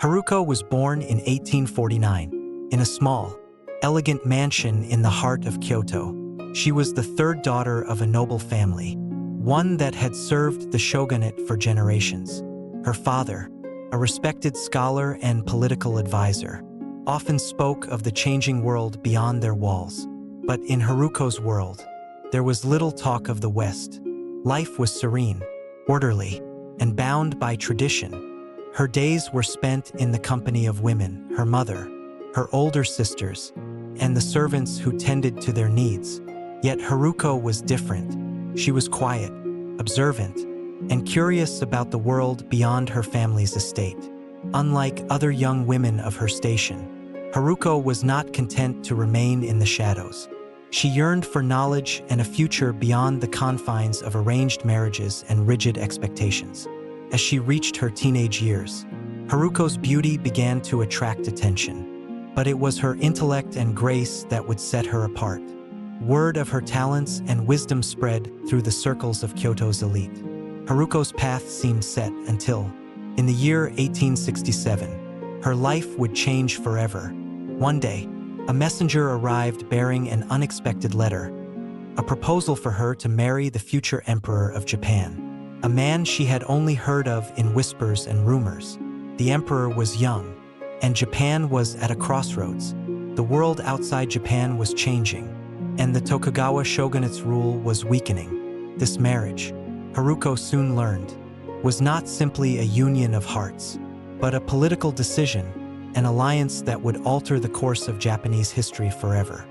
Haruko was born in 1849 in a small, elegant mansion in the heart of Kyoto. She was the third daughter of a noble family, one that had served the shogunate for generations. Her father, a respected scholar and political advisor, often spoke of the changing world beyond their walls. But in Haruko's world, there was little talk of the West. Life was serene, orderly, and bound by tradition. Her days were spent in the company of women, her mother, her older sisters, and the servants who tended to their needs. Yet Haruko was different. She was quiet, observant, and curious about the world beyond her family's estate. Unlike other young women of her station, Haruko was not content to remain in the shadows. She yearned for knowledge and a future beyond the confines of arranged marriages and rigid expectations. As she reached her teenage years, Haruko's beauty began to attract attention, but it was her intellect and grace that would set her apart. Word of her talents and wisdom spread through the circles of Kyoto's elite. Haruko's path seemed set until, in the year 1867, her life would change forever. One day, a messenger arrived bearing an unexpected letter, a proposal for her to marry the future emperor of Japan, a man she had only heard of in whispers and rumors. The emperor was young, and Japan was at a crossroads. The world outside Japan was changing, and the Tokugawa shogunate's rule was weakening. This marriage, Haruko soon learned, was not simply a union of hearts, but a political decision, an alliance that would alter the course of Japanese history forever.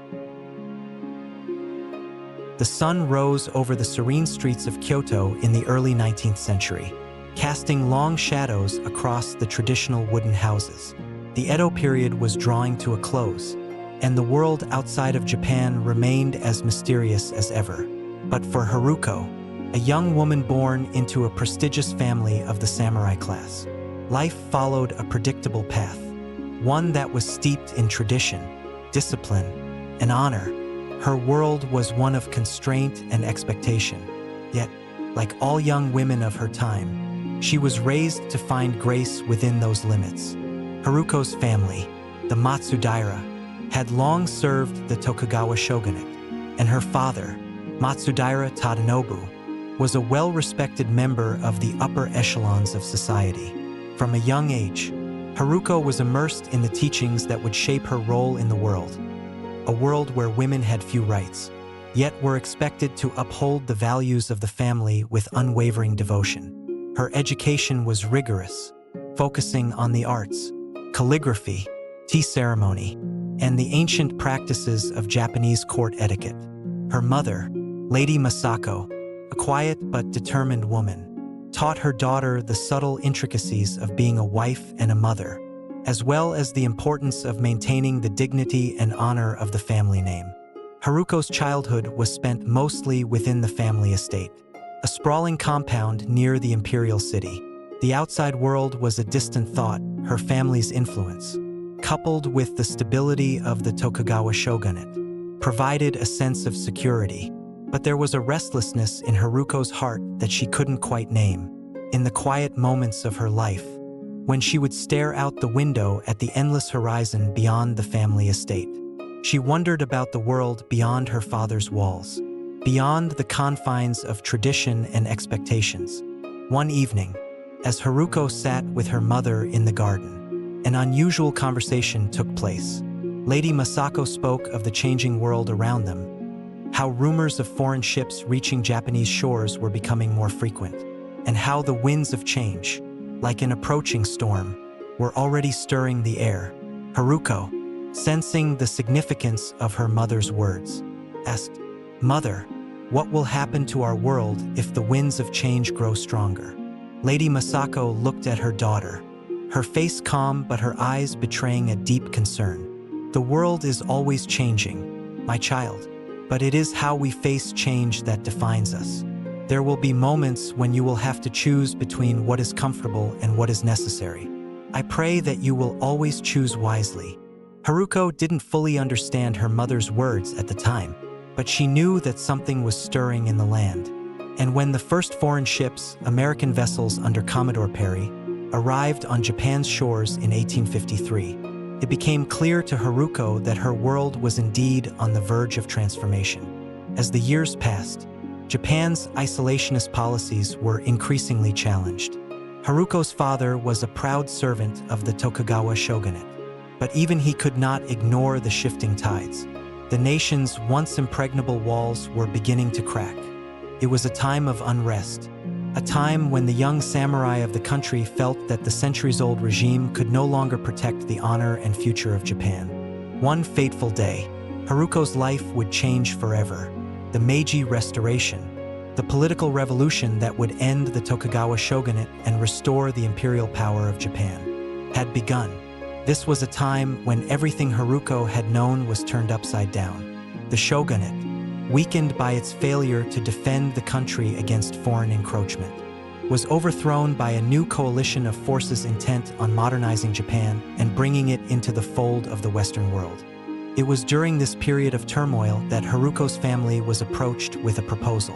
The sun rose over the serene streets of Kyoto in the early 19th century, casting long shadows across the traditional wooden houses. The Edo period was drawing to a close, and the world outside of Japan remained as mysterious as ever. But for Haruko, a young woman born into a prestigious family of the samurai class, life followed a predictable path, one that was steeped in tradition, discipline, and honor. Her world was one of constraint and expectation. Yet, like all young women of her time, she was raised to find grace within those limits. Haruko's family, the Matsudaira, had long served the Tokugawa shogunate, and her father, Matsudaira Tadanobu, was a well-respected member of the upper echelons of society. From a young age, Haruko was immersed in the teachings that would shape her role in the world, a world where women had few rights, yet were expected to uphold the values of the family with unwavering devotion. Her education was rigorous, focusing on the arts, calligraphy, tea ceremony, and the ancient practices of Japanese court etiquette. Her mother, Lady Masako, a quiet but determined woman, taught her daughter the subtle intricacies of being a wife and a mother, as well as the importance of maintaining the dignity and honor of the family name. Haruko's childhood was spent mostly within the family estate, a sprawling compound near the Imperial city. The outside world was a distant thought. Her family's influence, coupled with the stability of the Tokugawa shogunate, provided a sense of security. But there was a restlessness in Haruko's heart that she couldn't quite name. In the quiet moments of her life, when she would stare out the window at the endless horizon beyond the family estate, she wondered about the world beyond her father's walls, beyond the confines of tradition and expectations. One evening, as Haruko sat with her mother in the garden, an unusual conversation took place. Lady Masako spoke of the changing world around them, how rumors of foreign ships reaching Japanese shores were becoming more frequent, and how the winds of change, like an approaching storm, were already stirring the air. Haruko, sensing the significance of her mother's words, asked, "Mother, what will happen to our world if the winds of change grow stronger?" Lady Masako looked at her daughter, her face calm but her eyes betraying a deep concern. "The world is always changing, my child. But it is how we face change that defines us. There will be moments when you will have to choose between what is comfortable and what is necessary. I pray that you will always choose wisely." Haruko didn't fully understand her mother's words at the time, but she knew that something was stirring in the land. And when the first foreign ships, American vessels under Commodore Perry, arrived on Japan's shores in 1853. It became clear to Haruko that her world was indeed on the verge of transformation. As the years passed, Japan's isolationist policies were increasingly challenged. Haruko's father was a proud servant of the Tokugawa shogunate, but even he could not ignore the shifting tides. The nation's once impregnable walls were beginning to crack. It was a time of unrest, a time when the young samurai of the country felt that the centuries-old regime could no longer protect the honor and future of Japan. One fateful day, Haruko's life would change forever. The Meiji Restoration, the political revolution that would end the Tokugawa shogunate and restore the imperial power of Japan, had begun. This was a time when everything Haruko had known was turned upside down. The shogunate, weakened by its failure to defend the country against foreign encroachment, was overthrown by a new coalition of forces intent on modernizing Japan and bringing it into the fold of the Western world. It was during this period of turmoil that Haruko's family was approached with a proposal.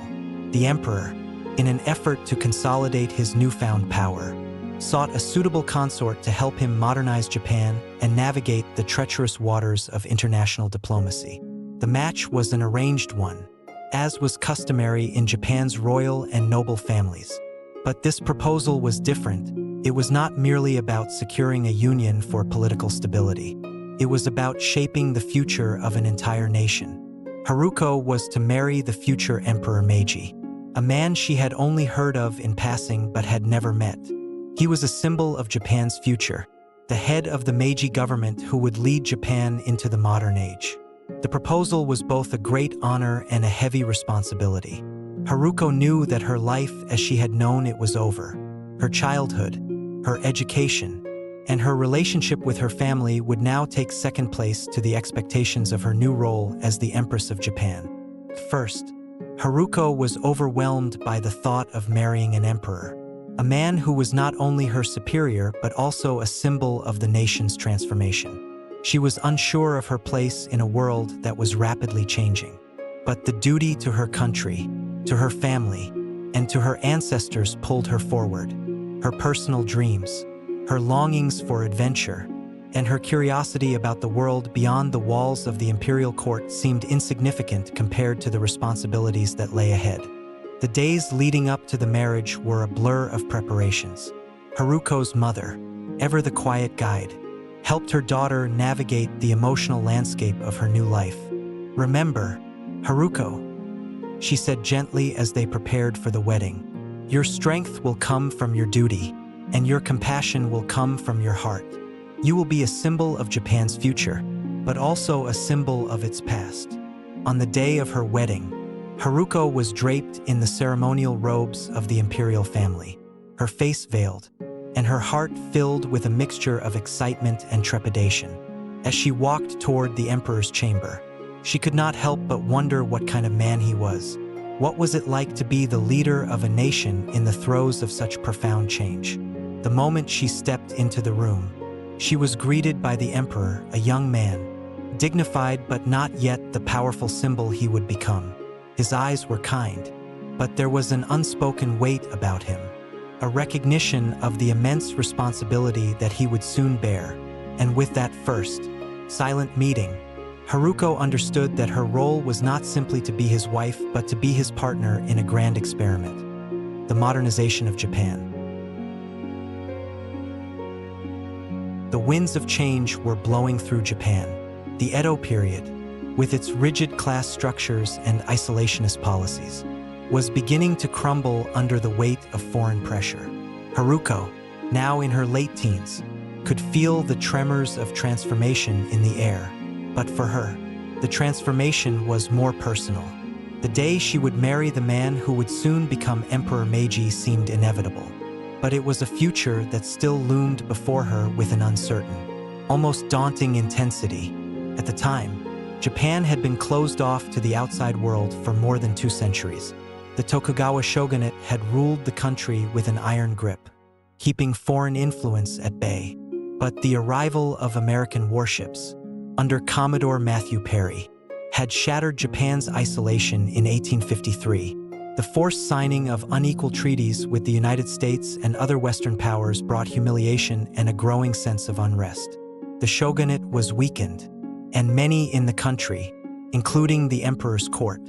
The emperor, in an effort to consolidate his newfound power, sought a suitable consort to help him modernize Japan and navigate the treacherous waters of international diplomacy. The match was an arranged one, as was customary in Japan's royal and noble families. But this proposal was different. It was not merely about securing a union for political stability. It was about shaping the future of an entire nation. Haruko was to marry the future Emperor Meiji, a man she had only heard of in passing but had never met. He was a symbol of Japan's future, the head of the Meiji government who would lead Japan into the modern age. The proposal was both a great honor and a heavy responsibility. Haruko knew that her life as she had known it was over. Her childhood, her education, and her relationship with her family would now take second place to the expectations of her new role as the Empress of Japan. First, Haruko was overwhelmed by the thought of marrying an emperor, a man who was not only her superior but also a symbol of the nation's transformation. She was unsure of her place in a world that was rapidly changing. But the duty to her country, to her family, and to her ancestors pulled her forward. Her personal dreams, her longings for adventure, and her curiosity about the world beyond the walls of the imperial court seemed insignificant compared to the responsibilities that lay ahead. The days leading up to the marriage were a blur of preparations. Haruko's mother, ever the quiet guide, helped her daughter navigate the emotional landscape of her new life. "Remember, Haruko," she said gently as they prepared for the wedding, "your strength will come from your duty, and your compassion will come from your heart. You will be a symbol of Japan's future, but also a symbol of its past." On the day of her wedding, Haruko was draped in the ceremonial robes of the imperial family, her face veiled, and her heart filled with a mixture of excitement and trepidation. As she walked toward the emperor's chamber, she could not help but wonder what kind of man he was. What was it like to be the leader of a nation in the throes of such profound change? The moment she stepped into the room, she was greeted by the emperor, a young man, dignified but not yet the powerful symbol he would become. His eyes were kind, but there was an unspoken weight about him, a recognition of the immense responsibility that he would soon bear. And with that first, silent meeting, Haruko understood that her role was not simply to be his wife, but to be his partner in a grand experiment, the modernization of Japan. The winds of change were blowing through Japan. The Edo period, with its rigid class structures and isolationist policies, was beginning to crumble under the weight of foreign pressure. Haruko, now in her late teens, could feel the tremors of transformation in the air. But for her, the transformation was more personal. The day she would marry the man who would soon become Emperor Meiji seemed inevitable. But it was a future that still loomed before her with an uncertain, almost daunting intensity. At the time, Japan had been closed off to the outside world for more than 2 centuries. The Tokugawa shogunate had ruled the country with an iron grip, keeping foreign influence at bay. But the arrival of American warships, under Commodore Matthew Perry, had shattered Japan's isolation in 1853, The forced signing of unequal treaties with the United States and other Western powers brought humiliation and a growing sense of unrest. The shogunate was weakened, and many in the country, including the emperor's court,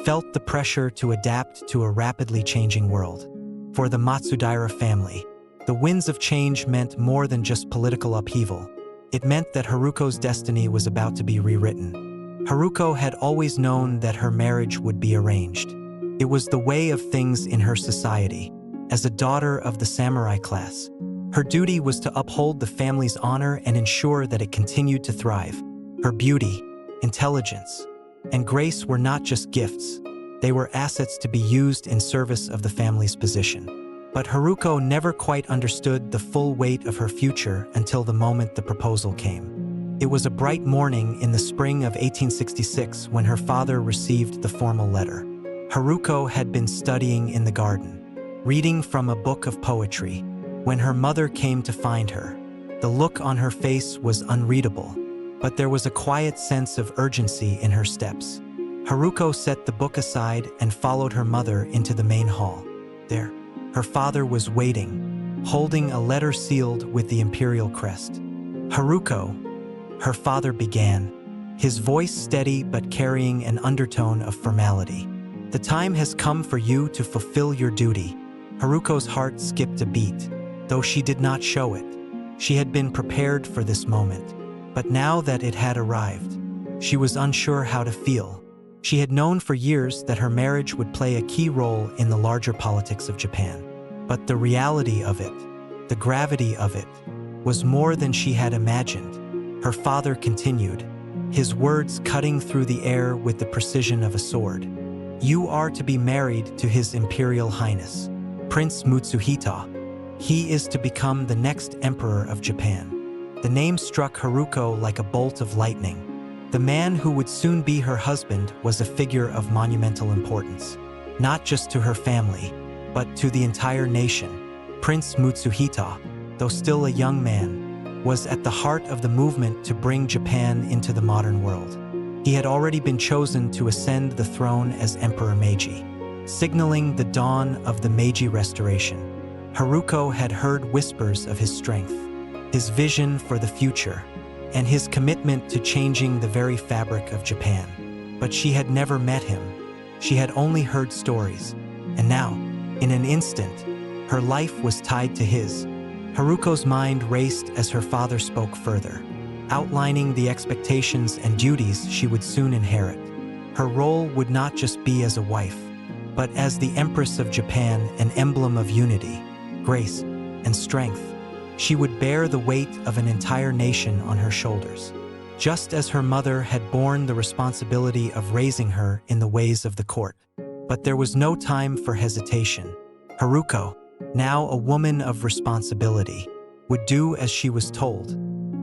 felt the pressure to adapt to a rapidly changing world. For the Matsudaira family, the winds of change meant more than just political upheaval. It meant that Haruko's destiny was about to be rewritten. Haruko had always known that her marriage would be arranged. It was the way of things in her society. As a daughter of the samurai class, her duty was to uphold the family's honor and ensure that it continued to thrive. Her beauty, intelligence, and grace were not just gifts. They were assets to be used in service of the family's position. But Haruko never quite understood the full weight of her future until the moment the proposal came. It was a bright morning in the spring of 1866 when her father received the formal letter. Haruko had been studying in the garden, reading from a book of poetry, when her mother came to find her. The look on her face was unreadable, but there was a quiet sense of urgency in her steps. Haruko set the book aside and followed her mother into the main hall. There, her father was waiting, holding a letter sealed with the Imperial crest. "Haruko," her father began, his voice steady but carrying an undertone of formality. "The time has come for you to fulfill your duty." Haruko's heart skipped a beat, though she did not show it. She had been prepared for this moment, but now that it had arrived, she was unsure how to feel. She had known for years that her marriage would play a key role in the larger politics of Japan. But the reality of it, the gravity of it, was more than she had imagined. Her father continued, his words cutting through the air with the precision of a sword. "You are to be married to His Imperial Highness, Prince Mutsuhito. He is to become the next Emperor of Japan." The name struck Haruko like a bolt of lightning. The man who would soon be her husband was a figure of monumental importance, not just to her family, but to the entire nation. Prince Mutsuhito, though still a young man, was at the heart of the movement to bring Japan into the modern world. He had already been chosen to ascend the throne as Emperor Meiji, signaling the dawn of the Meiji Restoration. Haruko had heard whispers of his strength, his vision for the future, and his commitment to changing the very fabric of Japan. But she had never met him. She had only heard stories. And now, in an instant, her life was tied to his. Haruko's mind raced as her father spoke further, outlining the expectations and duties she would soon inherit. Her role would not just be as a wife, but as the Empress of Japan, an emblem of unity, grace, and strength. She would bear the weight of an entire nation on her shoulders, just as her mother had borne the responsibility of raising her in the ways of the court. But there was no time for hesitation. Haruko, now a woman of responsibility, would do as she was told.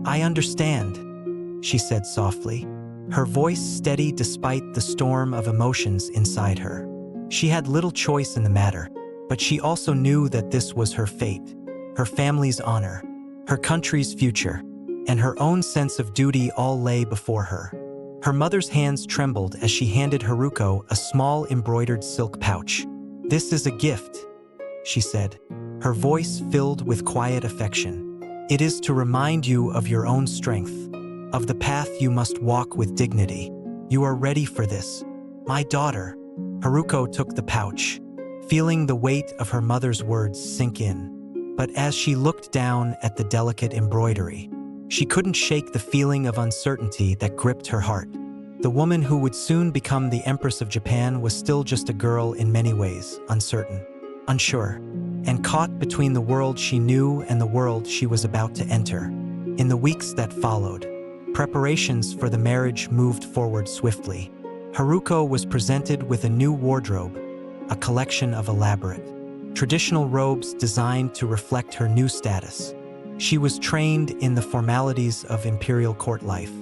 "I understand," she said softly, her voice steady despite the storm of emotions inside her. She had little choice in the matter, but she also knew that this was her fate, her family's honor, her country's future, and her own sense of duty all lay before her. Her mother's hands trembled as she handed Haruko a small embroidered silk pouch. "This is a gift," she said, her voice filled with quiet affection. "It is to remind you of your own strength, of the path you must walk with dignity. You are ready for this, my daughter." Haruko took the pouch, feeling the weight of her mother's words sink in. But as she looked down at the delicate embroidery, she couldn't shake the feeling of uncertainty that gripped her heart. The woman who would soon become the Empress of Japan was still just a girl in many ways, uncertain, unsure, and caught between the world she knew and the world she was about to enter. In the weeks that followed, preparations for the marriage moved forward swiftly. Haruko was presented with a new wardrobe, a collection of elaborate, traditional robes designed to reflect her new status. She was trained in the formalities of imperial court life,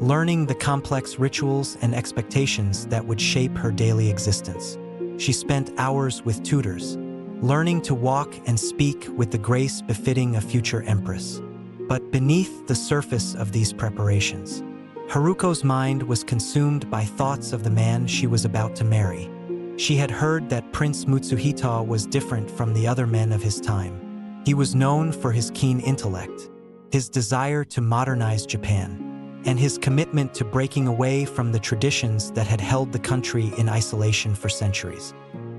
learning the complex rituals and expectations that would shape her daily existence. She spent hours with tutors, learning to walk and speak with the grace befitting a future empress. But beneath the surface of these preparations, Haruko's mind was consumed by thoughts of the man she was about to marry. She had heard that Prince Mutsuhito was different from the other men of his time. He was known for his keen intellect, his desire to modernize Japan, and his commitment to breaking away from the traditions that had held the country in isolation for centuries.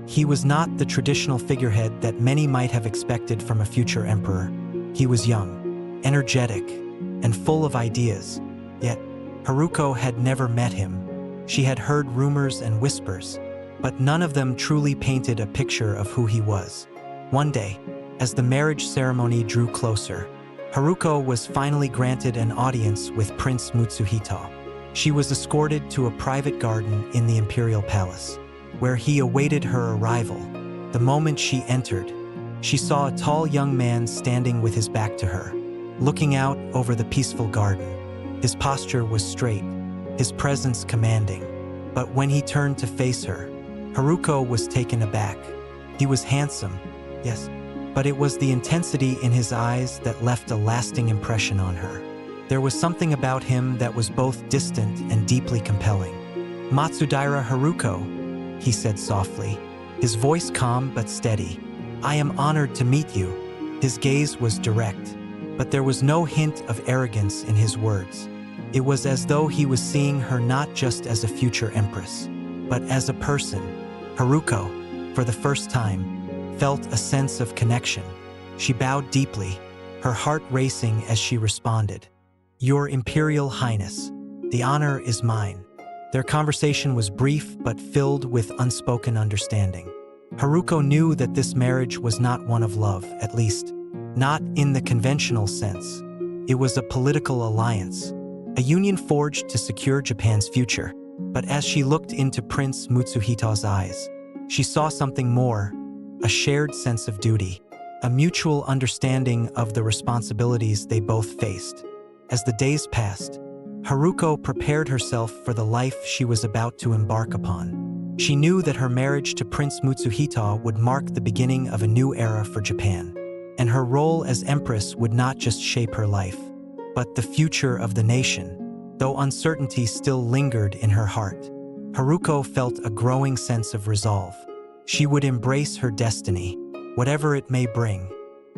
He was not the traditional figurehead that many might have expected from a future emperor. He was young, energetic, and full of ideas, yet Haruko had never met him. She had heard rumors and whispers, but none of them truly painted a picture of who he was. One day, as the marriage ceremony drew closer, Haruko was finally granted an audience with Prince Mutsuhito. She was escorted to a private garden in the Imperial Palace, where he awaited her arrival. The moment she entered, she saw a tall young man standing with his back to her, looking out over the peaceful garden. His posture was straight, his presence commanding, but when he turned to face her, Haruko was taken aback. He was handsome, yes, but it was the intensity in his eyes that left a lasting impression on her. There was something about him that was both distant and deeply compelling. "Matsudaira Haruko," he said softly, his voice calm but steady. "I am honored to meet you." His gaze was direct, but there was no hint of arrogance in his words. It was as though he was seeing her not just as a future empress, but as a person. Haruko, for the first time, felt a sense of connection. She bowed deeply, her heart racing as she responded, "Your Imperial Highness, the honor is mine." Their conversation was brief but filled with unspoken understanding. Haruko knew that this marriage was not one of love, at least not in the conventional sense. It was a political alliance, a union forged to secure Japan's future. But as she looked into Prince Mutsuhito's eyes, she saw something more, a shared sense of duty, a mutual understanding of the responsibilities they both faced. As the days passed, Haruko prepared herself for the life she was about to embark upon. She knew that her marriage to Prince Mutsuhito would mark the beginning of a new era for Japan, and her role as empress would not just shape her life, but the future of the nation. Though uncertainty still lingered in her heart, Haruko felt a growing sense of resolve. She would embrace her destiny, whatever it may bring.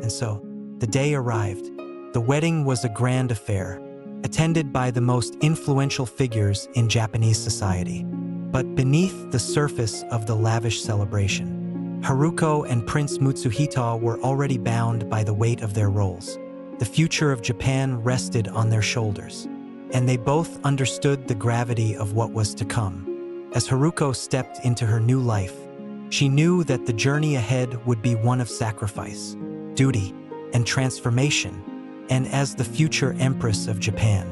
And so, the day arrived. The wedding was a grand affair, attended by the most influential figures in Japanese society. But beneath the surface of the lavish celebration, Haruko and Prince Mutsuhito were already bound by the weight of their roles. The future of Japan rested on their shoulders, and they both understood the gravity of what was to come. As Haruko stepped into her new life, she knew that the journey ahead would be one of sacrifice, duty, and transformation, and as the future Empress of Japan,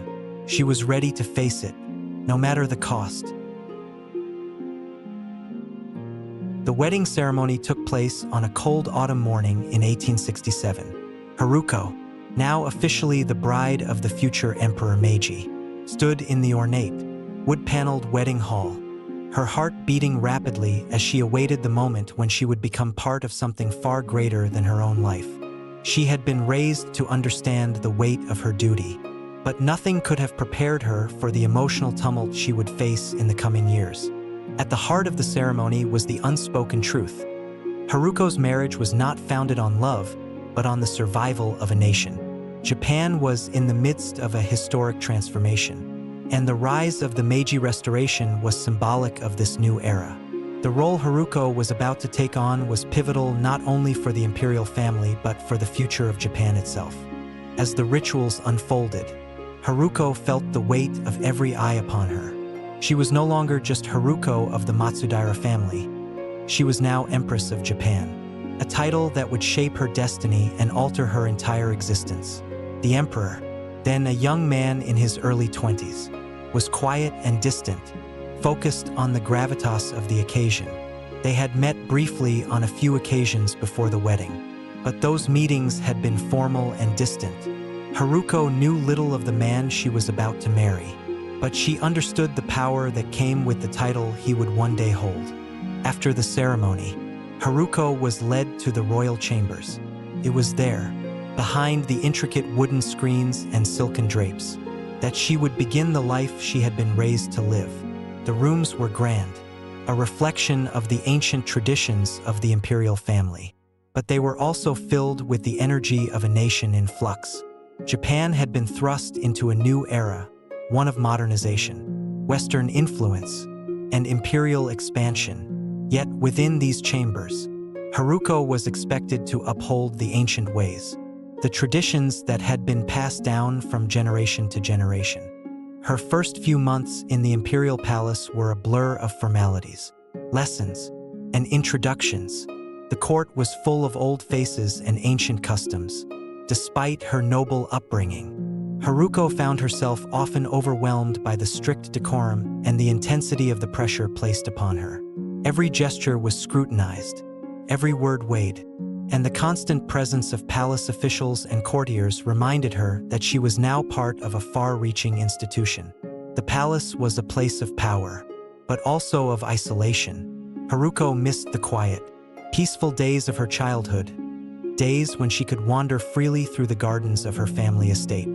she was ready to face it, no matter the cost. The wedding ceremony took place on a cold autumn morning in 1867. Haruko, now officially the bride of the future Emperor Meiji, stood in the ornate, wood-paneled wedding hall, her heart beating rapidly as she awaited the moment when she would become part of something far greater than her own life. She had been raised to understand the weight of her duty, but nothing could have prepared her for the emotional tumult she would face in the coming years. At the heart of the ceremony was the unspoken truth. Haruko's marriage was not founded on love, but on the survival of a nation. Japan was in the midst of a historic transformation, and the rise of the Meiji Restoration was symbolic of this new era. The role Haruko was about to take on was pivotal not only for the imperial family but for the future of Japan itself. As the rituals unfolded, Haruko felt the weight of every eye upon her. She was no longer just Haruko of the Matsudaira family. She was now Empress of Japan, a title that would shape her destiny and alter her entire existence. The emperor, then a young man in his early 20s, was quiet and distant, focused on the gravitas of the occasion. They had met briefly on a few occasions before the wedding, but those meetings had been formal and distant. Haruko knew little of the man she was about to marry, but she understood the power that came with the title he would one day hold. After the ceremony, Haruko was led to the royal chambers. It was there, behind the intricate wooden screens and silken drapes, that she would begin the life she had been raised to live. The rooms were grand, a reflection of the ancient traditions of the imperial family. But they were also filled with the energy of a nation in flux. Japan had been thrust into a new era, one of modernization, Western influence, and imperial expansion. Yet within these chambers, Haruko was expected to uphold the ancient ways, the traditions that had been passed down from generation to generation. Her first few months in the imperial palace were a blur of formalities, lessons, and introductions. The court was full of old faces and ancient customs. Despite her noble upbringing, Haruko found herself often overwhelmed by the strict decorum and the intensity of the pressure placed upon her. Every gesture was scrutinized, every word weighed, and the constant presence of palace officials and courtiers reminded her that she was now part of a far-reaching institution. The palace was a place of power, but also of isolation. Haruko missed the quiet, peaceful days of her childhood, days when she could wander freely through the gardens of her family estate.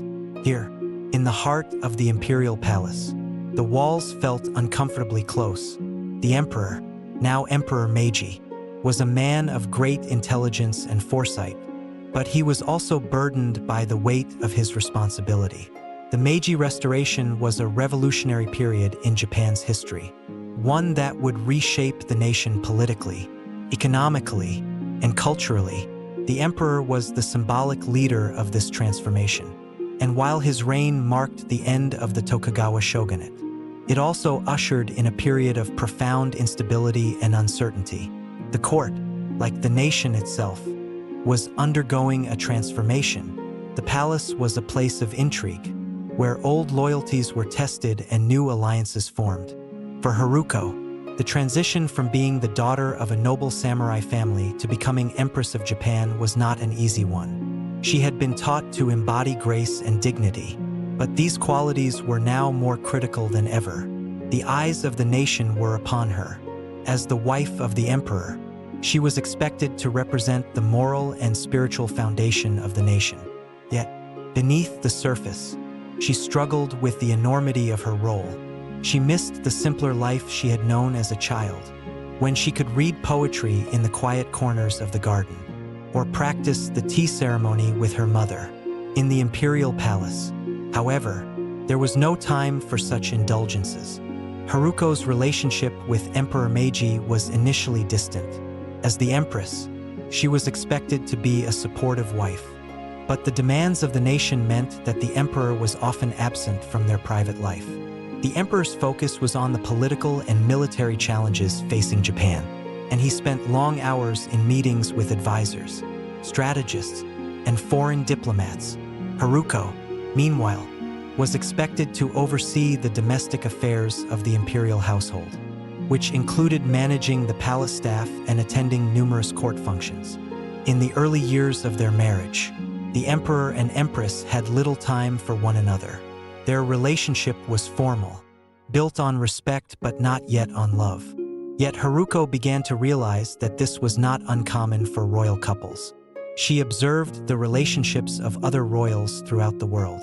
Here, in the heart of the imperial palace, the walls felt uncomfortably close. The emperor, now Emperor Meiji, was a man of great intelligence and foresight, but he was also burdened by the weight of his responsibility. The Meiji Restoration was a revolutionary period in Japan's history, one that would reshape the nation politically, economically, and culturally. The emperor was the symbolic leader of this transformation, and while his reign marked the end of the Tokugawa shogunate, it also ushered in a period of profound instability and uncertainty. The court, like the nation itself, was undergoing a transformation. The palace was a place of intrigue, where old loyalties were tested and new alliances formed. For Haruko, the transition from being the daughter of a noble samurai family to becoming Empress of Japan was not an easy one. She had been taught to embody grace and dignity, but these qualities were now more critical than ever. The eyes of the nation were upon her. As the wife of the emperor, she was expected to represent the moral and spiritual foundation of the nation. Yet, beneath the surface, she struggled with the enormity of her role. She missed the simpler life she had known as a child, when she could read poetry in the quiet corners of the garden, or practice the tea ceremony with her mother in the imperial palace. However, there was no time for such indulgences. Haruko's relationship with Emperor Meiji was initially distant. As the empress, she was expected to be a supportive wife, but the demands of the nation meant that the emperor was often absent from their private life. The emperor's focus was on the political and military challenges facing Japan, and he spent long hours in meetings with advisors, strategists, and foreign diplomats. Haruko, meanwhile, was expected to oversee the domestic affairs of the imperial household, which included managing the palace staff and attending numerous court functions. In the early years of their marriage, the emperor and empress had little time for one another. Their relationship was formal, built on respect but not yet on love. Yet Haruko began to realize that this was not uncommon for royal couples. She observed the relationships of other royals throughout the world,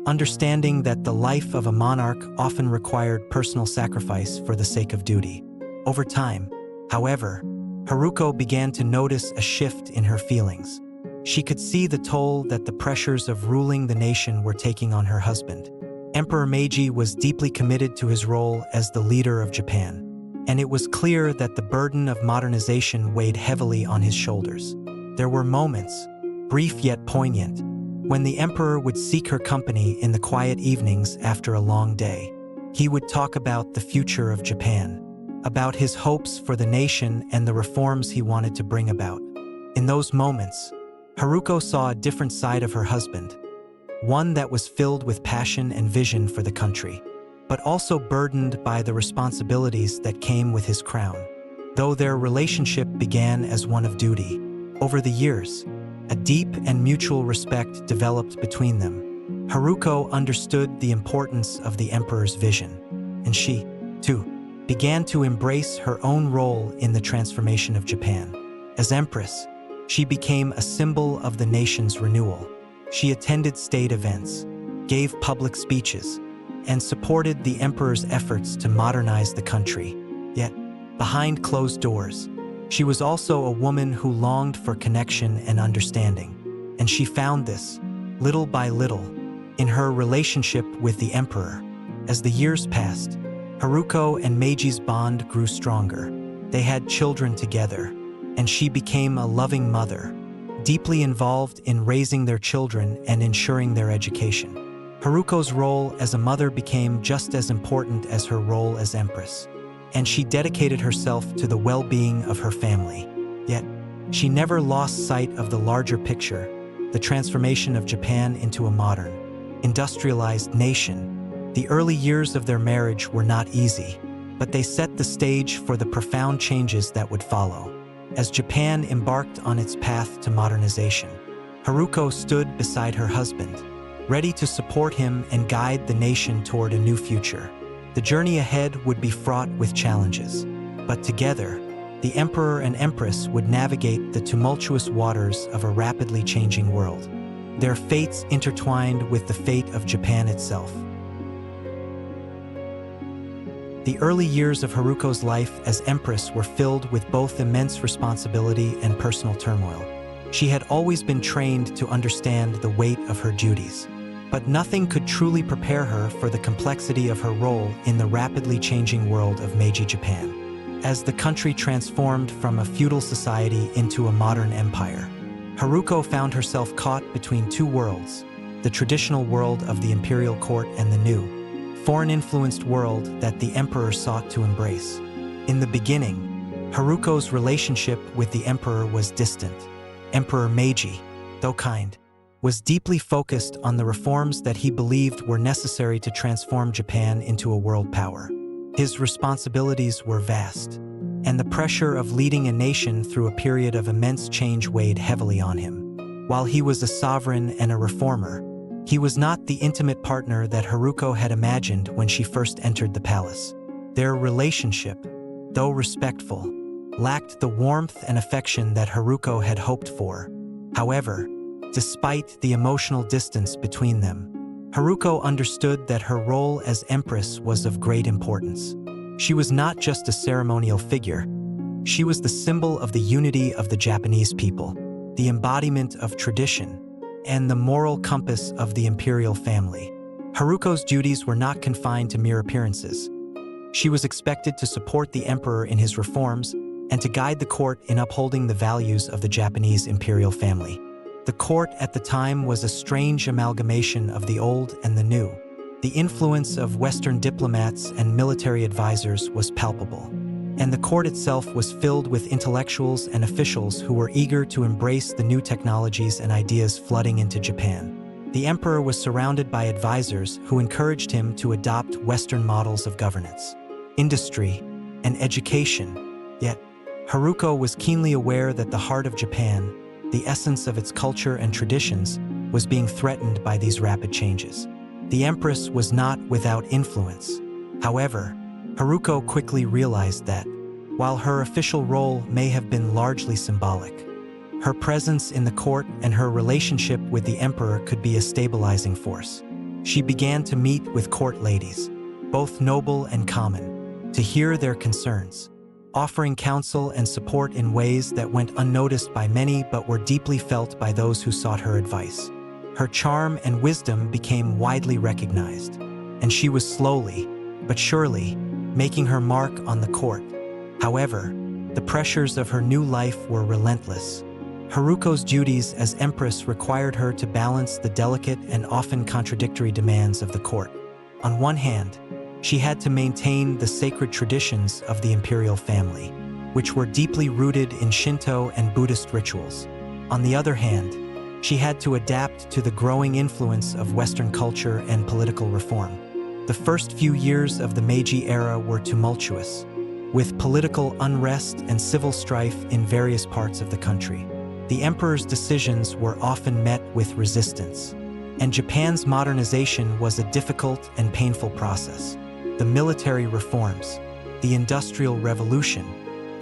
understanding that the life of a monarch often required personal sacrifice for the sake of duty. Over time, however, Haruko began to notice a shift in her feelings. She could see the toll that the pressures of ruling the nation were taking on her husband. Emperor Meiji was deeply committed to his role as the leader of Japan, and it was clear that the burden of modernization weighed heavily on his shoulders. There were moments, brief yet poignant, when the emperor would seek her company in the quiet evenings after a long day. He would talk about the future of Japan, about his hopes for the nation and the reforms he wanted to bring about. In those moments, Haruko saw a different side of her husband, one that was filled with passion and vision for the country, but also burdened by the responsibilities that came with his crown. Though their relationship began as one of duty, over the years, a deep and mutual respect developed between them. Haruko understood the importance of the emperor's vision, and she, too, began to embrace her own role in the transformation of Japan. As empress, she became a symbol of the nation's renewal. She attended state events, gave public speeches, and supported the emperor's efforts to modernize the country. Yet, behind closed doors. She was also a woman who longed for connection and understanding, and she found this, little by little, in her relationship with the emperor. As the years passed, Haruko and Meiji's bond grew stronger. They had children together, and she became a loving mother, deeply involved in raising their children and ensuring their education. Haruko's role as a mother became just as important as her role as empress, and she dedicated herself to the well-being of her family. Yet, she never lost sight of the larger picture, the transformation of Japan into a modern, industrialized nation. The early years of their marriage were not easy, but they set the stage for the profound changes that would follow. As Japan embarked on its path to modernization, Haruko stood beside her husband, ready to support him and guide the nation toward a new future. The journey ahead would be fraught with challenges, but together, the emperor and empress would navigate the tumultuous waters of a rapidly changing world, their fates intertwined with the fate of Japan itself. The early years of Haruko's life as empress were filled with both immense responsibility and personal turmoil. She had always been trained to understand the weight of her duties, but nothing could truly prepare her for the complexity of her role in the rapidly changing world of Meiji Japan. As the country transformed from a feudal society into a modern empire, Haruko found herself caught between two worlds, the traditional world of the imperial court and the new, foreign-influenced world that the emperor sought to embrace. In the beginning, Haruko's relationship with the emperor was distant. Emperor Meiji, though kind, was deeply focused on the reforms that he believed were necessary to transform Japan into a world power. His responsibilities were vast, and the pressure of leading a nation through a period of immense change weighed heavily on him. While he was a sovereign and a reformer, he was not the intimate partner that Haruko had imagined when she first entered the palace. Their relationship, though respectful, lacked the warmth and affection that Haruko had hoped for. However, despite the emotional distance between them, Haruko understood that her role as empress was of great importance. She was not just a ceremonial figure. She was the symbol of the unity of the Japanese people, the embodiment of tradition, and the moral compass of the imperial family. Haruko's duties were not confined to mere appearances. She was expected to support the emperor in his reforms and to guide the court in upholding the values of the Japanese imperial family. The court at the time was a strange amalgamation of the old and the new. The influence of Western diplomats and military advisors was palpable, and the court itself was filled with intellectuals and officials who were eager to embrace the new technologies and ideas flooding into Japan. The emperor was surrounded by advisors who encouraged him to adopt Western models of governance, industry, and education. Yet, Haruko was keenly aware that the heart of Japan, the essence of its culture and traditions, was being threatened by these rapid changes. The empress was not without influence. However, Haruko quickly realized that, while her official role may have been largely symbolic, her presence in the court and her relationship with the emperor could be a stabilizing force. She began to meet with court ladies, both noble and common, to hear their concerns, offering counsel and support in ways that went unnoticed by many but were deeply felt by those who sought her advice. Her charm and wisdom became widely recognized, and she was slowly, but surely, making her mark on the court. However, the pressures of her new life were relentless. Haruko's duties as empress required her to balance the delicate and often contradictory demands of the court. On one hand, she had to maintain the sacred traditions of the imperial family, which were deeply rooted in Shinto and Buddhist rituals. On the other hand, she had to adapt to the growing influence of Western culture and political reform. The first few years of the Meiji era were tumultuous, with political unrest and civil strife in various parts of the country. The emperor's decisions were often met with resistance, and Japan's modernization was a difficult and painful process. The military reforms, the Industrial Revolution,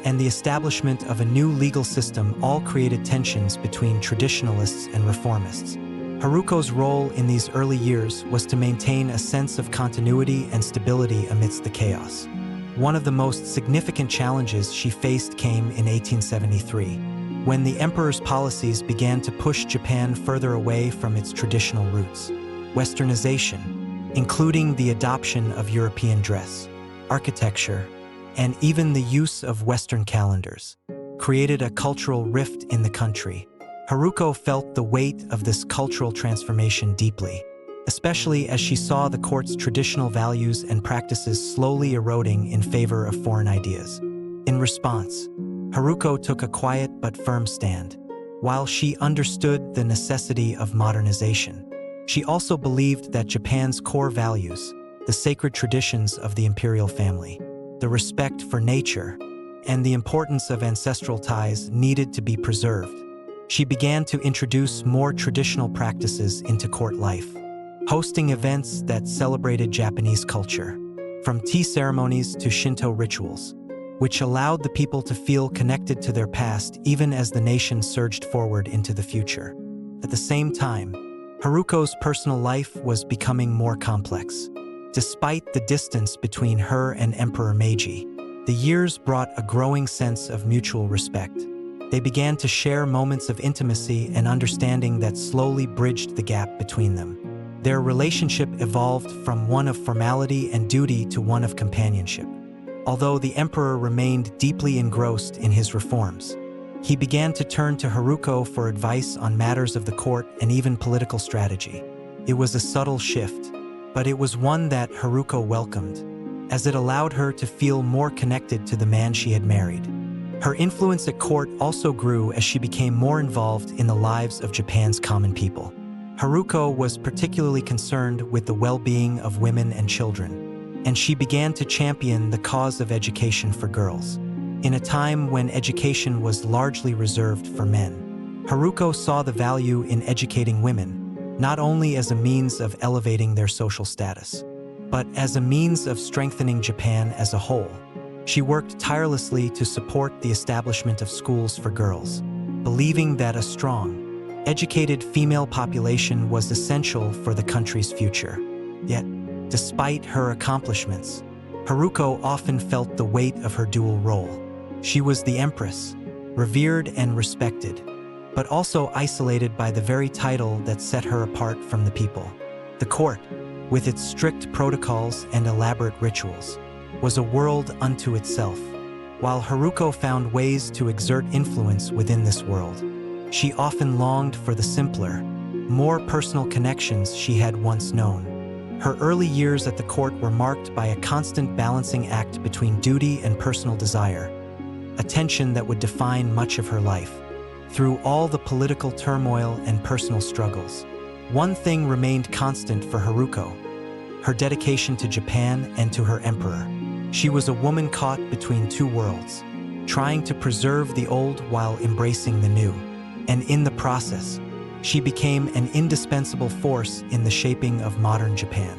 and the establishment of a new legal system all created tensions between traditionalists and reformists. Haruko's role in these early years was to maintain a sense of continuity and stability amidst the chaos. one of the most significant challenges she faced came in 1873, when the emperor's policies began to push Japan further away from its traditional roots. Westernization, including the adoption of European dress, architecture, and even the use of Western calendars, created a cultural rift in the country. Haruko felt the weight of this cultural transformation deeply, especially as she saw the court's traditional values and practices slowly eroding in favor of foreign ideas. In response, Haruko took a quiet but firm stand. While she understood the necessity of modernization, she also believed that Japan's core values, the sacred traditions of the imperial family, the respect for nature, and the importance of ancestral ties needed to be preserved. She began to introduce more traditional practices into court life, hosting events that celebrated Japanese culture, from tea ceremonies to Shinto rituals, which allowed the people to feel connected to their past even as the nation surged forward into the future. At the same time, Haruko's personal life was becoming more complex. Despite the distance between her and Emperor Meiji, the years brought a growing sense of mutual respect. They began to share moments of intimacy and understanding that slowly bridged the gap between them. Their relationship evolved from one of formality and duty to one of companionship. Although the emperor remained deeply engrossed in his reforms, he began to turn to Haruko for advice on matters of the court and even political strategy. It was a subtle shift, but it was one that Haruko welcomed, as it allowed her to feel more connected to the man she had married. Her influence at court also grew as she became more involved in the lives of Japan's common people. Haruko was particularly concerned with the well-being of women and children, and she began to champion the cause of education for girls. In a time when education was largely reserved for men, Haruko saw the value in educating women, not only as a means of elevating their social status, but as a means of strengthening Japan as a whole. She worked tirelessly to support the establishment of schools for girls, believing that a strong, educated female population was essential for the country's future. Yet, despite her accomplishments, Haruko often felt the weight of her dual role. She was the empress, revered and respected, but also isolated by the very title that set her apart from the people. The court, with its strict protocols and elaborate rituals, was a world unto itself. While Haruko found ways to exert influence within this world, she often longed for the simpler, more personal connections she had once known. Her early years at the court were marked by a constant balancing act between duty and personal desire, a tension that would define much of her life. Through all the political turmoil and personal struggles, one thing remained constant for Haruko: her dedication to Japan and to her emperor. She was a woman caught between two worlds, trying to preserve the old while embracing the new. And in the process, she became an indispensable force in the shaping of modern Japan.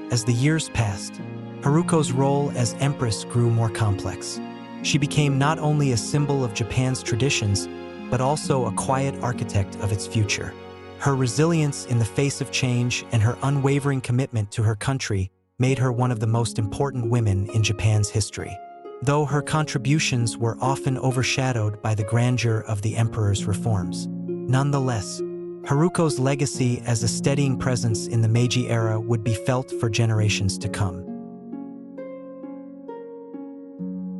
As the years passed, Haruko's role as empress grew more complex. She became not only a symbol of Japan's traditions, but also a quiet architect of its future. Her resilience in the face of change and her unwavering commitment to her country made her one of the most important women in Japan's history. Though her contributions were often overshadowed by the grandeur of the emperor's reforms, nonetheless, Haruko's legacy as a steadying presence in the Meiji era would be felt for generations to come.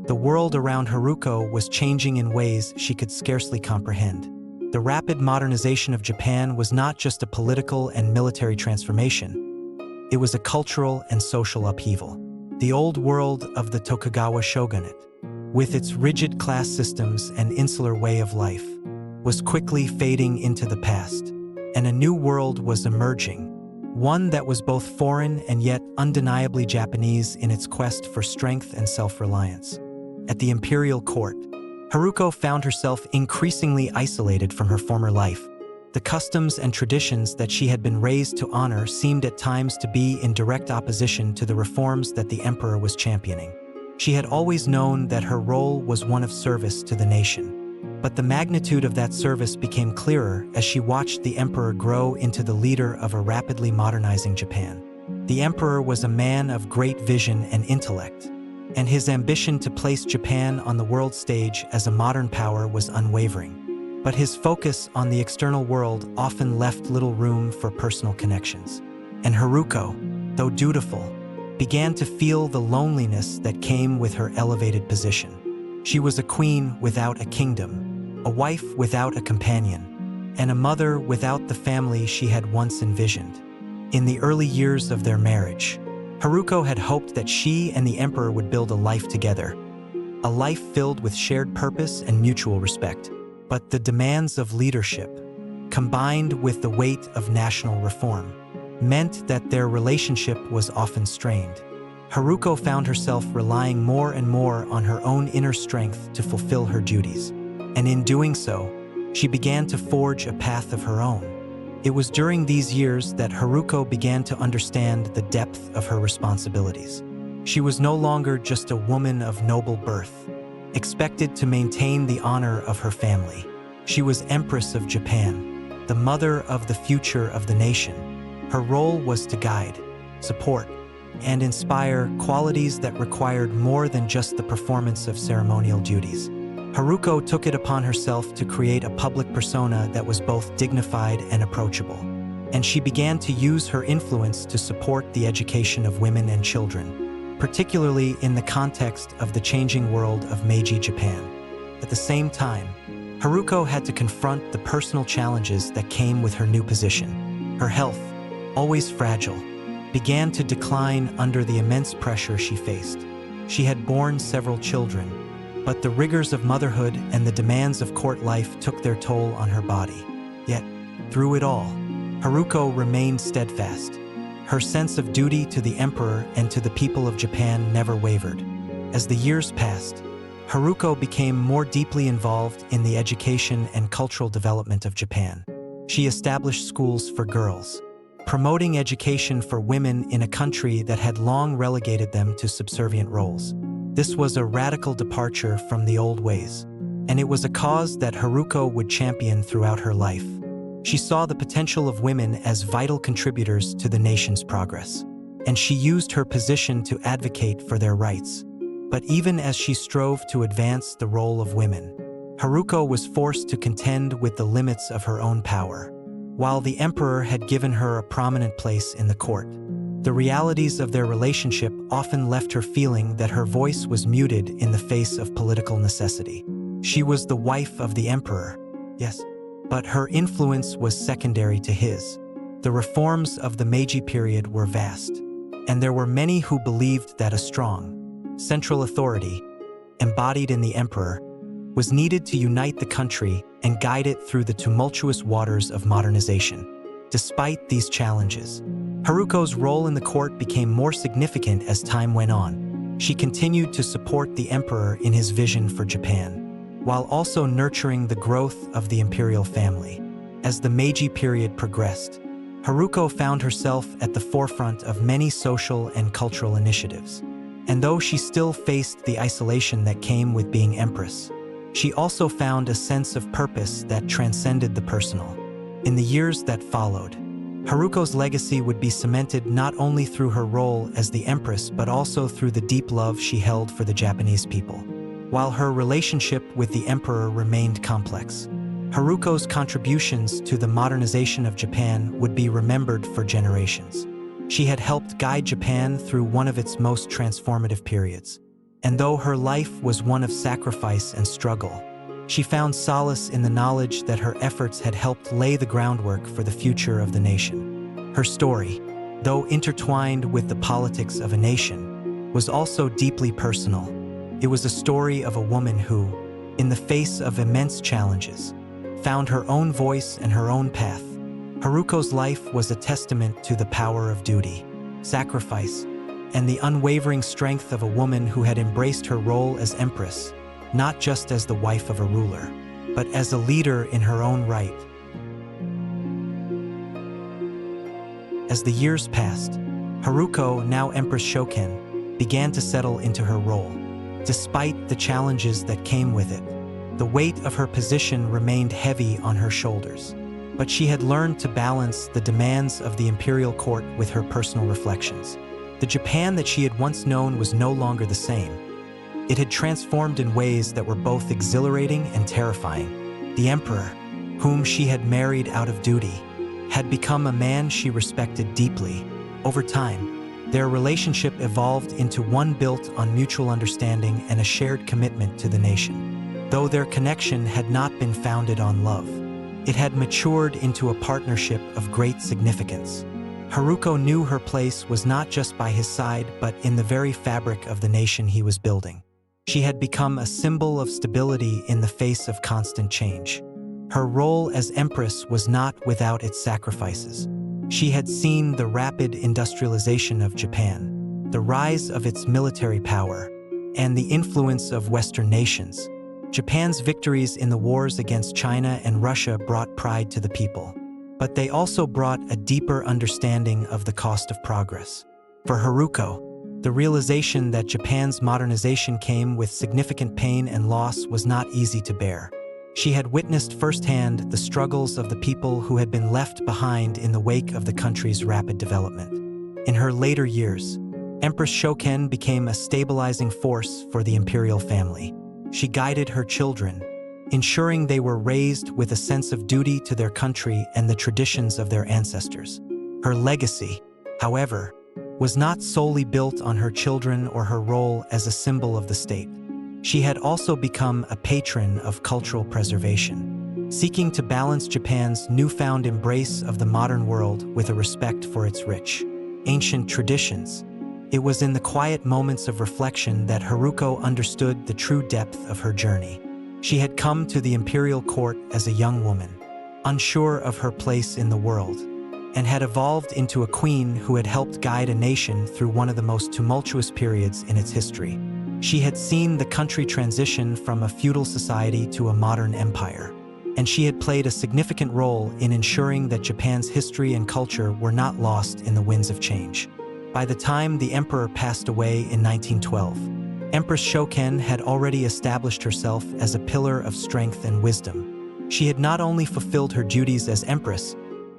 The world around Haruko was changing in ways she could scarcely comprehend. The rapid modernization of Japan was not just a political and military transformation. It was a cultural and social upheaval. The old world of the Tokugawa shogunate, with its rigid class systems and insular way of life, was quickly fading into the past, and a new world was emerging, one that was both foreign and yet undeniably Japanese in its quest for strength and self-reliance. At the imperial court, Haruko found herself increasingly isolated from her former life. The customs and traditions that she had been raised to honor seemed at times to be in direct opposition to the reforms that the emperor was championing. She had always known that her role was one of service to the nation, but the magnitude of that service became clearer as she watched the emperor grow into the leader of a rapidly modernizing Japan. The emperor was a man of great vision and intellect, and his ambition to place Japan on the world stage as a modern power was unwavering. But his focus on the external world often left little room for personal connections. And Haruko, though dutiful, began to feel the loneliness that came with her elevated position. She was a queen without a kingdom, a wife without a companion, and a mother without the family she had once envisioned. In the early years of their marriage, Haruko had hoped that she and the emperor would build a life together, a life filled with shared purpose and mutual respect. But the demands of leadership, combined with the weight of national reform, meant that their relationship was often strained. Haruko found herself relying more and more on her own inner strength to fulfill her duties, and in doing so, she began to forge a path of her own. It was during these years that Haruko began to understand the depth of her responsibilities. She was no longer just a woman of noble birth, expected to maintain the honor of her family. She was Empress of Japan, the mother of the future of the nation. Her role was to guide, support, and inspire, qualities that required more than just the performance of ceremonial duties. Haruko took it upon herself to create a public persona that was both dignified and approachable, and she began to use her influence to support the education of women and children, particularly in the context of the changing world of Meiji Japan. At the same time, Haruko had to confront the personal challenges that came with her new position. Her health, always fragile, began to decline under the immense pressure she faced. She had borne several children, but the rigors of motherhood and the demands of court life took their toll on her body. Yet, through it all, Haruko remained steadfast. Her sense of duty to the emperor and to the people of Japan never wavered. As the years passed, Haruko became more deeply involved in the education and cultural development of Japan. She established schools for girls, promoting education for women in a country that had long relegated them to subservient roles. This was a radical departure from the old ways, and it was a cause that Haruko would champion throughout her life. She saw the potential of women as vital contributors to the nation's progress, and she used her position to advocate for their rights. But even as she strove to advance the role of women, Haruko was forced to contend with the limits of her own power. While the emperor had given her a prominent place in the court, the realities of their relationship often left her feeling that her voice was muted in the face of political necessity. She was the wife of the emperor, yes, but her influence was secondary to his. The reforms of the Meiji period were vast, and there were many who believed that a strong, central authority, embodied in the emperor, was needed to unite the country and guide it through the tumultuous waters of modernization. Despite these challenges, Haruko's role in the court became more significant as time went on. She continued to support the emperor in his vision for Japan, while also nurturing the growth of the imperial family. As the Meiji period progressed, Haruko found herself at the forefront of many social and cultural initiatives. And though she still faced the isolation that came with being empress, she also found a sense of purpose that transcended the personal. In the years that followed, Haruko's legacy would be cemented not only through her role as the empress but also through the deep love she held for the Japanese people. While her relationship with the emperor remained complex, Haruko's contributions to the modernization of Japan would be remembered for generations. She had helped guide Japan through one of its most transformative periods. And though her life was one of sacrifice and struggle, she found solace in the knowledge that her efforts had helped lay the groundwork for the future of the nation. Her story, though intertwined with the politics of a nation, was also deeply personal. It was a story of a woman who, in the face of immense challenges, found her own voice and her own path. Haruko's life was a testament to the power of duty, sacrifice, and the unwavering strength of a woman who had embraced her role as empress, not just as the wife of a ruler, but as a leader in her own right. As the years passed, Haruko, now Empress Shoken, began to settle into her role. Despite the challenges that came with it, the weight of her position remained heavy on her shoulders. But she had learned to balance the demands of the imperial court with her personal reflections. The Japan that she had once known was no longer the same. It had transformed in ways that were both exhilarating and terrifying. The emperor, whom she had married out of duty, had become a man she respected deeply. Over time, their relationship evolved into one built on mutual understanding and a shared commitment to the nation. Though their connection had not been founded on love, it had matured into a partnership of great significance. Haruko knew her place was not just by his side, but in the very fabric of the nation he was building. She had become a symbol of stability in the face of constant change. Her role as empress was not without its sacrifices. She had seen the rapid industrialization of Japan, the rise of its military power, and the influence of Western nations. Japan's victories in the wars against China and Russia brought pride to the people, but they also brought a deeper understanding of the cost of progress. For Haruko, the realization that Japan's modernization came with significant pain and loss was not easy to bear. She had witnessed firsthand the struggles of the people who had been left behind in the wake of the country's rapid development. In her later years, Empress Shoken became a stabilizing force for the imperial family. She guided her children, ensuring they were raised with a sense of duty to their country and the traditions of their ancestors. Her legacy, however, was not solely built on her children or her role as a symbol of the state. She had also become a patron of cultural preservation, seeking to balance Japan's newfound embrace of the modern world with a respect for its rich, ancient traditions. It was in the quiet moments of reflection that Haruko understood the true depth of her journey. She had come to the imperial court as a young woman, unsure of her place in the world, and had evolved into a queen who had helped guide a nation through one of the most tumultuous periods in its history. She had seen the country transition from a feudal society to a modern empire, and she had played a significant role in ensuring that Japan's history and culture were not lost in the winds of change. By the time the emperor passed away in 1912, Empress Shoken had already established herself as a pillar of strength and wisdom. She had not only fulfilled her duties as empress,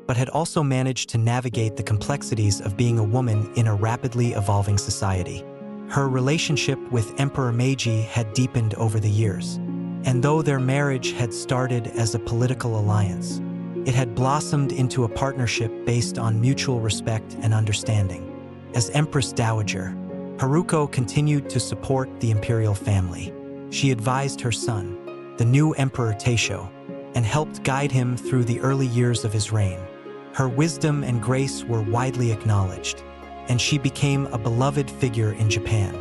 but had also managed to navigate the complexities of being a woman in a rapidly evolving society. Her relationship with Emperor Meiji had deepened over the years, and though their marriage had started as a political alliance, it had blossomed into a partnership based on mutual respect and understanding. As Empress Dowager, Haruko continued to support the imperial family. She advised her son, the new Emperor Taisho, and helped guide him through the early years of his reign. Her wisdom and grace were widely acknowledged, and she became a beloved figure in Japan,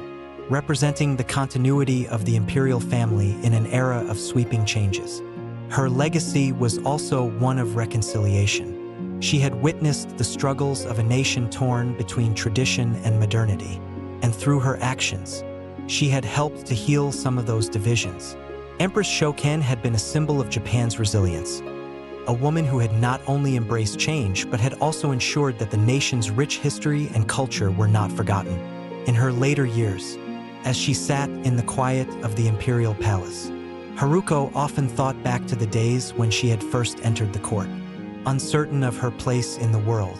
representing the continuity of the imperial family in an era of sweeping changes. Her legacy was also one of reconciliation. She had witnessed the struggles of a nation torn between tradition and modernity, and through her actions, she had helped to heal some of those divisions. Empress Shoken had been a symbol of Japan's resilience, a woman who had not only embraced change, but had also ensured that the nation's rich history and culture were not forgotten. In her later years, as she sat in the quiet of the imperial palace, Haruko often thought back to the days when she had first entered the court. Uncertain of her place in the world,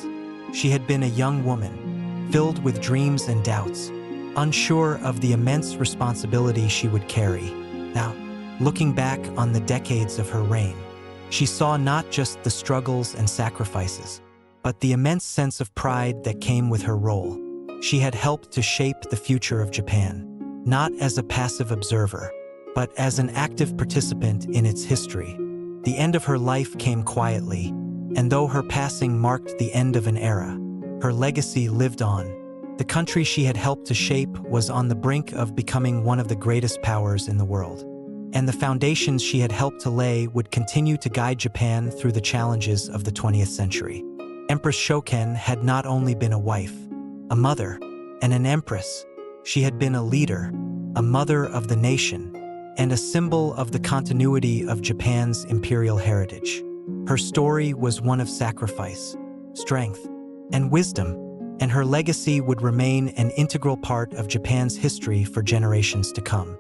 she had been a young woman, filled with dreams and doubts, unsure of the immense responsibility she would carry. Now, looking back on the decades of her reign, she saw not just the struggles and sacrifices, but the immense sense of pride that came with her role. She had helped to shape the future of Japan, not as a passive observer, but as an active participant in its history. The end of her life came quietly, and though her passing marked the end of an era, her legacy lived on. The country she had helped to shape was on the brink of becoming one of the greatest powers in the world, and the foundations she had helped to lay would continue to guide Japan through the challenges of the 20th century. Empress Shoken had not only been a wife, a mother, and an empress. She had been a leader, a mother of the nation, and a symbol of the continuity of Japan's imperial heritage. Her story was one of sacrifice, strength, and wisdom, and her legacy would remain an integral part of Japan's history for generations to come.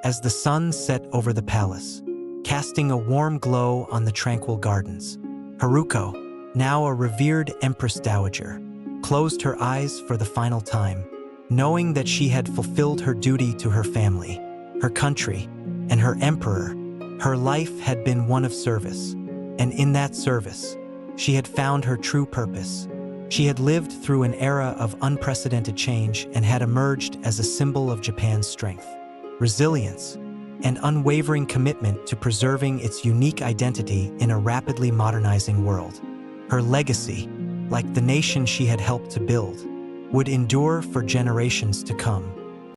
As the sun set over the palace, casting a warm glow on the tranquil gardens, Haruko, now a revered Empress Dowager, closed her eyes for the final time, knowing that she had fulfilled her duty to her family, her country, and her emperor. Her life had been one of service, and in that service, she had found her true purpose. She had lived through an era of unprecedented change and had emerged as a symbol of Japan's strength, resilience, and unwavering commitment to preserving its unique identity in a rapidly modernizing world. Her legacy, like the nation she had helped to build, would endure for generations to come.